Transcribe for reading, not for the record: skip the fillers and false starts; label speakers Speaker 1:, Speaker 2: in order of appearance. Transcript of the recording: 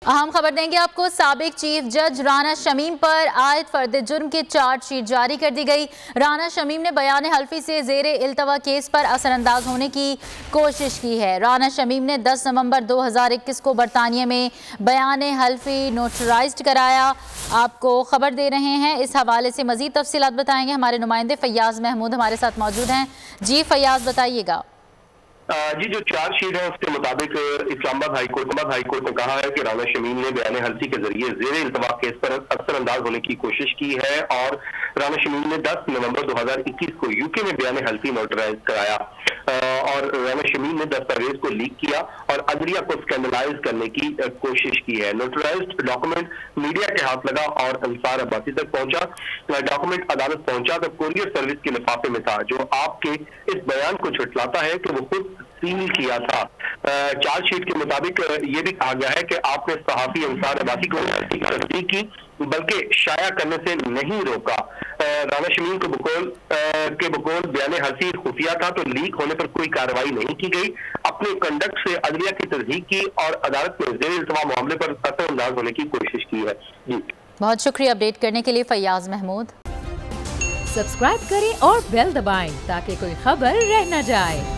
Speaker 1: अहम खबर देंगे आपको। साबिक चीफ जज राना शमीम पर आयद फर्द जुर्म की चार्जशीट जारी कर दी गई। राना शमीम ने बयान हल्फी से जेर इल्तवा केस पर असरअंदाज होने की कोशिश की है। राना शमीम ने 10 नवंबर 2021 को बरतानिया में बयान हल्फी नोटराइज्ड कराया। आपको खबर दे रहे हैं, इस हवाले से मजीद तफसीलात बताएंगे हमारे नुमाइंदे फैयाज महमूद हमारे साथ मौजूद हैं। जी फैयाज, बताइएगा।
Speaker 2: जी, जो चार्जशीट है उसके मुताबिक इस्लामाबाद हाईकोर्ट ने कहा है कि राना शमीम ने बयान हल्फी के जरिए जेर इल्तवा केस पर असरअंदाज होने की कोशिश की है और राना शमीम ने 10 नवंबर 2021 को यूके में बयान हल्फी नोटराइज कराया और राना शमीम ने दस्तावेज को लीक किया और अदलिया को स्कैंडलाइज करने की कोशिश की है। नोटराइज्ड डॉक्यूमेंट मीडिया के हाथ लगा और अंसार अब्बासी तक पहुंचा। डॉक्यूमेंट अदालत पहुंचा तो कुरियर सर्विस के लिफाफे में था, जो आपके इस बयान को झुठलाता है कि वो खुद सील किया था। चार्जशीट के मुताबिक ये भी कहा गया है कि आपने सहाफी अंसार अब्बासी को तस्दीक की बल्कि शाया करने से नहीं रोका। राना शमीम को बकौल बयान हल्फी खुफिया था तो लीक होने पर कोई कार्रवाई नहीं की गई। अपने कंडक्ट से अदलिया की तस्दीक की और अदालत में जेर इल्तवा मामले पर असरअंदाज होने की कोशिश की है। जी,
Speaker 1: बहुत शुक्रिया अपडेट करने के लिए फैयाज महमूद।
Speaker 3: सब्सक्राइब करें और बेल दबाएं ताकि कोई खबर रह न जाए।